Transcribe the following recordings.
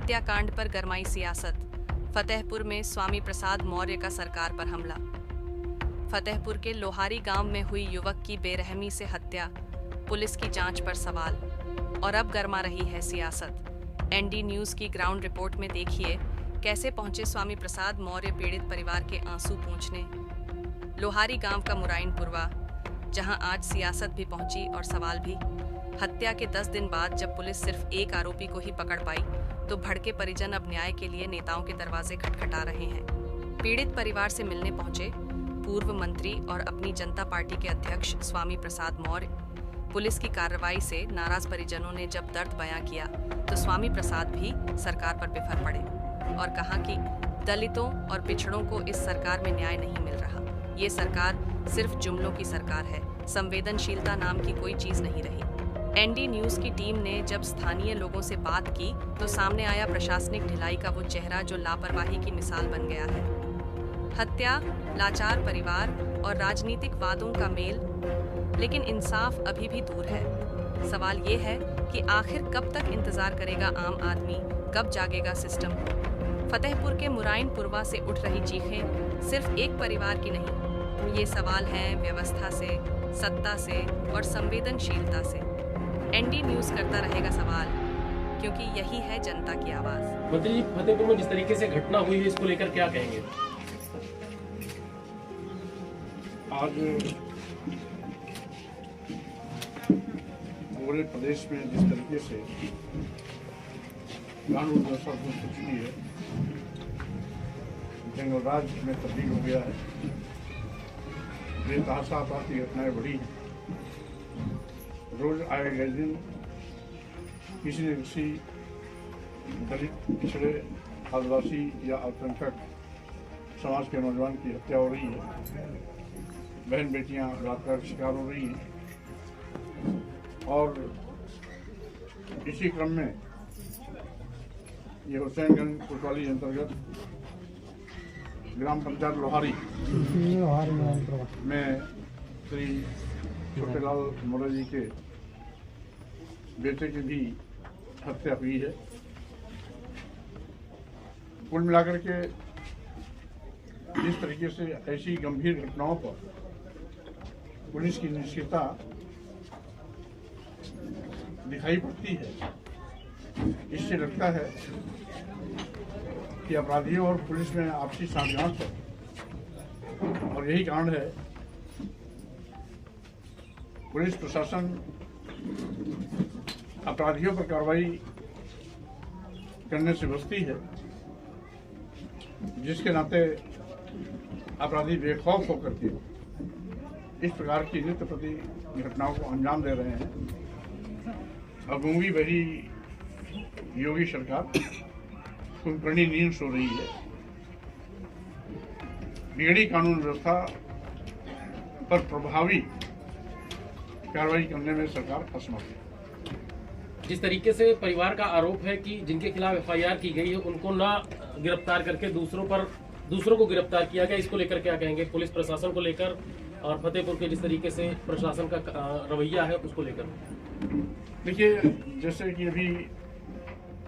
हत्याकांड पर गरमाई सियासत। फतेहपुर में स्वामी प्रसाद मौर्य का सरकार पर हमला। फतेहपुर के लोहारी गांव में हुई युवक की बेरहमी से हत्या, पुलिस की जांच पर सवाल। और अब गरमा रही है सियासत। एनडी न्यूज की ग्राउंड रिपोर्ट में देखिए कैसे पहुंचे स्वामी प्रसाद मौर्य पीड़ित परिवार के आंसू पोंछने। लोहारी गांव का मुराइनपुरवा, जहां आज सियासत भी पहुंची और सवाल भी। हत्या के 10 दिन बाद जब पुलिस सिर्फ एक आरोपी को ही पकड़ पाई, तो भड़के परिजन अब न्याय के लिए नेताओं के दरवाजे खटखटा रहे हैं। पीड़ित परिवार से मिलने पहुंचे पूर्व मंत्री और अपनी जनता पार्टी के अध्यक्ष स्वामी प्रसाद मौर्य। पुलिस की कार्रवाई से नाराज परिजनों ने जब दर्द बयां किया, तो स्वामी प्रसाद भी सरकार पर बिफर पड़े और कहा कि दलितों और पिछड़ों को इस सरकार में न्याय नहीं मिल रहा। ये सरकार सिर्फ जुमलों की सरकार है, संवेदनशीलता नाम की कोई चीज नहीं रही। एनडी न्यूज की टीम ने जब स्थानीय लोगों से बात की, तो सामने आया प्रशासनिक ढिलाई का वो चेहरा जो लापरवाही की मिसाल बन गया है। हत्या, लाचार परिवार और राजनीतिक वादों का मेल, लेकिन इंसाफ अभी भी दूर है। सवाल ये है कि आखिर कब तक इंतजार करेगा आम आदमी, कब जागेगा सिस्टम। फतेहपुर के मुराइनपुरवा से उठ रही चीखें सिर्फ एक परिवार की नहीं, ये सवाल हैं व्यवस्था से, सत्ता से और संवेदनशीलता से। एनडी न्यूज करता रहेगा सवाल, क्योंकि यही है जनता की आवाज। मंत्री जी, फतेहपुर में जिस तरीके से घटना हुई है, इसको लेकर क्या कहेंगे? आज पूरे प्रदेश में जिस तरीके से कानून व्यवस्था हो चुकी है, जंगलराज में तब्दील हो गया है, बेतहाशा आपराधिक घटनाएं बढ़ी हैं। रोज आए गए दिन किसी न किसी दलित, पिछड़े, आदिवासी या अल्पसंख्यक समाज के नौजवान की हत्या हो रही है। बहन बेटियां बलात्कार का शिकार हो रही हैं। और इसी क्रम में ये हुसैनगंज कोतवाली अंतर्गत ग्राम पंचायत लोहारी में श्री छोटेलाल मौर्य जी के बेटे की भी हत्या हुई है। कुल मिलाकर के जिस तरीके से ऐसी गंभीर घटनाओं पर पुलिस की निष्क्रियता दिखाई पड़ती है, इससे लगता है कि अपराधियों और पुलिस में आपसी साझगांठ है। और यही कारण है पुलिस प्रशासन अपराधियों पर कार्रवाई करने से बचती है, जिसके नाते अपराधी बेखौफ होकर के इस प्रकार की नित्य प्रति घटनाओं को अंजाम दे रहे हैं। अब गूंगी बहरी योगी सरकार कुंभकर्णी नींद सो रही है। बिगड़ी कानून व्यवस्था पर प्रभावी कार्रवाई करने में सरकार असमर्थ है। जिस तरीके से परिवार का आरोप है कि जिनके खिलाफ एफआईआर की गई है, उनको ना गिरफ्तार करके दूसरों को गिरफ्तार किया गया, इसको लेकर क्या कहेंगे? पुलिस प्रशासन को लेकर और फतेहपुर के जिस तरीके से प्रशासन का रवैया है, उसको लेकर। देखिए, जैसे कि अभी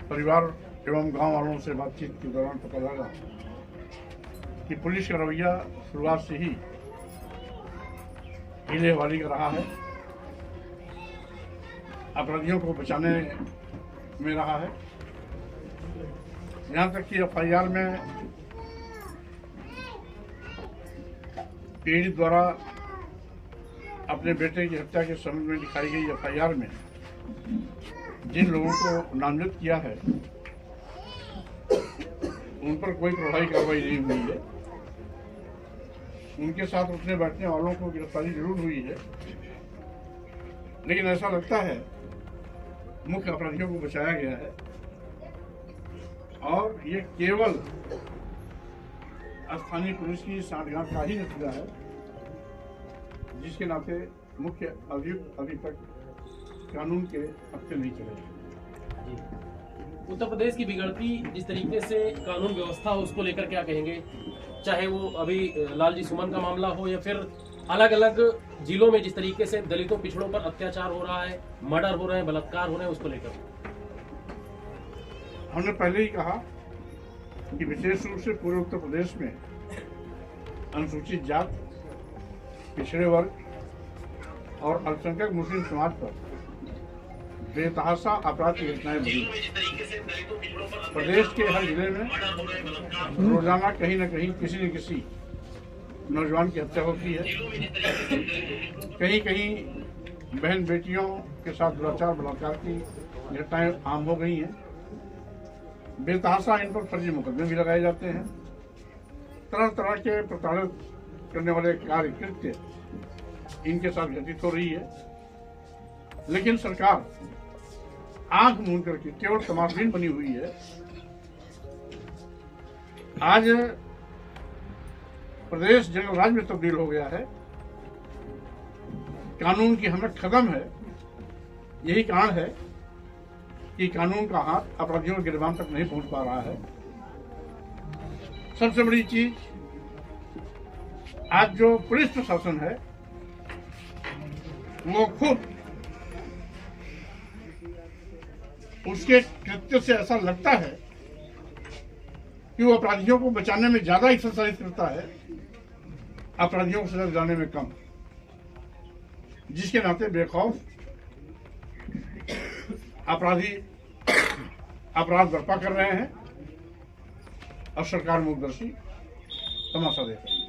परिवार एवं गांव वालों से बातचीत के दौरान पता लगा कि पुलिस का रवैया शुरुआत से ही हीले हवाली का रहा है, अपराधियों को बचाने में रहा है। यहाँ तक कि एफआईआर में पीड़ित द्वारा अपने बेटे की हत्या के संबंध में दिखाई गई एफआईआर में जिन लोगों को नामजद किया है, उन पर कोई प्रभावी कार्रवाई नहीं हुई है। उनके साथ उठने बैठने वालों को गिरफ्तारी जरूर हुई है, लेकिन ऐसा लगता है मुख्य अपराधियों को बचाया गया है और ये केवल स्थानीय पुलिस की साठगांठ का ही नतीजा है, जिसके नाते मुख्य अभियुक्त अभी तक कानून के हत्थे नहीं चले। उत्तर प्रदेश की बिगड़ती जिस तरीके से कानून व्यवस्था हो, उसको लेकर क्या कहेंगे? चाहे वो अभी लालजी सुमन का मामला हो या फिर अलग अलग जिलों में जिस तरीके से दलितों पिछड़ों पर अत्याचार हो रहा है, मर्डर हो रहे हैं, बलात्कार हो रहे हैं, उसको लेकर। हमने पहले ही कहा कि विशेष रूप से पूरे उत्तर प्रदेश में अनुसूचित जात, पिछड़े वर्ग और अल्पसंख्यक मुस्लिम समाज पर बेतहाशा अपराध की घटनाएं बढ़ी। प्रदेश के हर जिले में रोजाना कहीं न कहीं किसी न किसी नौजवान की हत्या होती है। कहीं कहीं बहन बेटियों के साथ दुराचार बलात्कार की घटनाएं आम हो गई हैं। बेतहाशा इन पर फर्जी मुकदमे भी लगाए जाते हैं। तरह तरह के प्रताड़ित करने वाले कार्य कृत्य इनके साथ घटित हो रही है। लेकिन सरकार आंख मूंद करके केवल तमाशबीन बनी हुई है। आज प्रदेश जंगल राज में तब्दील हो गया है। कानून की हालत खत्म है। यही कारण है कि कानून का हाथ अपराधियों के गिरबान तक नहीं पहुंच पा रहा है। सबसे बड़ी चीज, आज जो पुलिस प्रशासन है वो खुद उसके कृत्य से ऐसा लगता है कि वो अपराधियों को बचाने में ज्यादा एक्सरसाइज करता है, अपराधियों को सजा दिलाने में कम। जिसके नाते बेखौफ अपराधी अपराध बर्पा कर रहे हैं और सरकार मूकदर्शी तमाशा देख रही है।